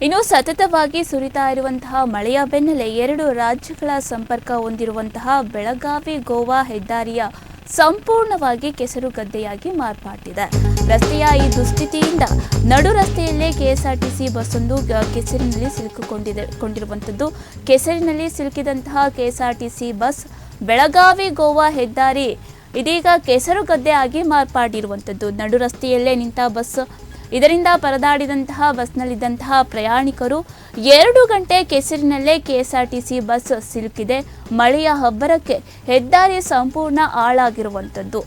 ಇನ್ನು ಸತತವಾಗಿ ಸುರಿತಾ ಇರುವಂತಹ ಮಳೆಯ ಬೆನ್ನಲ್ಲೇ ಎರಡು ರಾಜ್ಯಗಳ ಸಂಪರ್ಕ ಹೊಂದಿರುವಂತಹ ಬೆಳಗಾವಿ ಗೋವಾ ಹೆದ್ದಾರಿಯ ಸಂಪೂರ್ಣವಾಗಿ ಕೆಸರುಗದ್ದೆಯಾಗಿ ಮಾರ್ಪಾಟಿದೆ. ರಸ್ತೆಯ ಈ ದುಸ್ಥಿತಿಯಿಂದ ನಡು ರಸ್ತೆಯಲ್ಲೇ ಕೆಎಸ್ಆರ್ಟಿಸಿ ಬಸ್ಸೊಂದು ಕೆಸರಿನಲ್ಲಿ ಸಿಲುಕಿಕೊಂಡಿರುವಂಥದ್ದು. ಕೆಸರಿನಲ್ಲಿ ಸಿಲುಕಿದಂತಹ ಕೆಎಸ್ಆರ್ಟಿಸಿ ಬಸ್ ಬೆಳಗಾವಿ ಗೋವಾ ಹೆದ್ದಾರಿ ಇದೀಗ ಕೆಸರುಗದ್ದೆ ಆಗಿ ಮಾರ್ಪಾಡಿರುವಂಥದ್ದು. ನಡು ರಸ್ತೆಯಲ್ಲೇ ನಿಂತ ಬಸ್, ಇದರಿಂದ ಪರದಾಡಿದಂತಹ ಬಸ್ನಲ್ಲಿದ್ದಂತಹ ಪ್ರಯಾಣಿಕರು 2 ಗಂಟೆ ಕೆಸರಿನಲ್ಲೇ ಕೆಎಸ್ಆರ್ಟಿಸಿ ಬಸ್ ಸಿಲುಕಿದೆ. ಮಳೆಯ ಅಬ್ಬರಕ್ಕೆ ಹೆದ್ದಾರಿ ಸಂಪೂರ್ಣ ಹಾಳಾಗಿರುವಂಥದ್ದು.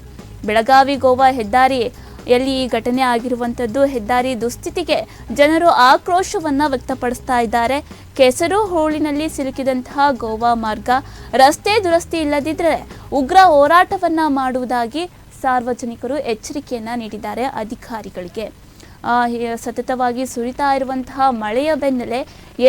ಬೆಳಗಾವಿ ಗೋವಾ ಹೆದ್ದಾರಿಯಲ್ಲಿ ಈ ಘಟನೆ ಆಗಿರುವಂಥದ್ದು. ಹೆದ್ದಾರಿ ದುಸ್ಥಿತಿಗೆ ಜನರು ಆಕ್ರೋಶವನ್ನು ವ್ಯಕ್ತಪಡಿಸ್ತಾ ಇದ್ದಾರೆ. ಕೆಸರು ಹೂಳಿನಲ್ಲಿ ಸಿಲುಕಿದಂತಹ ಗೋವಾ ಮಾರ್ಗ ರಸ್ತೆ ದುರಸ್ತಿ ಇಲ್ಲದಿದ್ದರೆ ಉಗ್ರ ಹೋರಾಟವನ್ನ ಮಾಡುವುದಾಗಿ ಸಾರ್ವಜನಿಕರು ಎಚ್ಚರಿಕೆಯನ್ನ ನೀಡಿದ್ದಾರೆ ಅಧಿಕಾರಿಗಳಿಗೆ. ಸತತವಾಗಿ ಸುರಿತಾ ಇರುವಂತಹ ಮಳೆಯ ಬೆನ್ನಲ್ಲೇ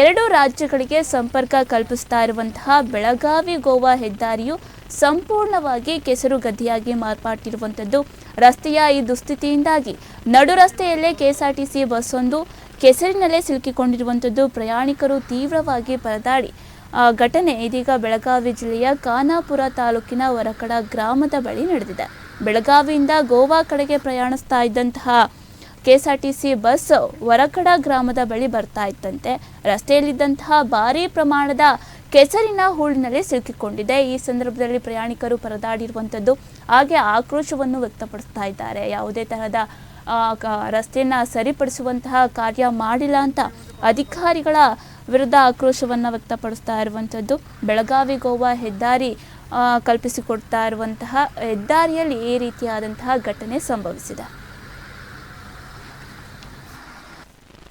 ಎರಡು ರಾಜ್ಯಗಳಿಗೆ ಸಂಪರ್ಕ ಕಲ್ಪಿಸ್ತಾ ಇರುವಂತಹ ಬೆಳಗಾವಿ ಗೋವಾ ಹೆದ್ದಾರಿಯು ಸಂಪೂರ್ಣವಾಗಿ ಕೆಸರುಗದ್ದೆಯಾಗಿ ಮಾರ್ಪಾಟಿರುವಂಥದ್ದು. ರಸ್ತೆಯ ಈ ದುಸ್ಥಿತಿಯಿಂದಾಗಿ ನಡು ರಸ್ತೆಯಲ್ಲೇ ಕೆಎಸ್ಆರ್ಟಿಸಿ ಬಸ್ ಒಂದು ಕೆಸರಿನಲ್ಲೇ ಸಿಲುಕಿಕೊಂಡಿರುವಂಥದ್ದು. ಪ್ರಯಾಣಿಕರು ತೀವ್ರವಾಗಿ ಪರದಾಡಿ ಘಟನೆ ಇದೀಗ ಬೆಳಗಾವಿ ಜಿಲ್ಲೆಯ ಖಾನಾಪುರ ತಾಲೂಕಿನ ವರಕಡ ಗ್ರಾಮದ ಬಳಿ ನಡೆದಿದೆ. ಬೆಳಗಾವಿಯಿಂದ ಗೋವಾ ಕಡೆಗೆ ಪ್ರಯಾಣಿಸ್ತಾ ಇದ್ದಂತಹ ಕೆಎಸ್ಆರ್ಟಿಸಿ ಬಸ್ ವರಕಡ ಗ್ರಾಮದ ಬಳಿ ಬರ್ತಾ ಇತ್ತಂತೆ. ರಸ್ತೆಯಲ್ಲಿದ್ದಂತಹ ಭಾರೀ ಪ್ರಮಾಣದ ಕೆಸರಿನ ಹೂಳಿನಲ್ಲಿ ಸಿಲುಕಿಕೊಂಡಿದೆ. ಈ ಸಂದರ್ಭದಲ್ಲಿ ಪ್ರಯಾಣಿಕರು ಪರದಾಡಿರುವಂಥದ್ದು, ಹಾಗೆ ಆಕ್ರೋಶವನ್ನು ವ್ಯಕ್ತಪಡಿಸ್ತಾ ಇದ್ದಾರೆ. ಯಾವುದೇ ತರಹದ ರಸ್ತೆಯನ್ನು ಸರಿಪಡಿಸುವಂತಹ ಕಾರ್ಯ ಮಾಡಿಲ್ಲ ಅಂತ ಅಧಿಕಾರಿಗಳ ವಿರುದ್ಧ ಆಕ್ರೋಶವನ್ನು ವ್ಯಕ್ತಪಡಿಸ್ತಾ ಇರುವಂಥದ್ದು. ಬೆಳಗಾವಿ ಗೋವಾ ಹೆದ್ದಾರಿ ಕಲ್ಪಿಸಿಕೊಡ್ತಾ ಇರುವಂತಹ ಹೆದ್ದಾರಿಯಲ್ಲಿ ಈ ರೀತಿಯಾದಂತಹ ಘಟನೆ ಸಂಭವಿಸಿದೆ.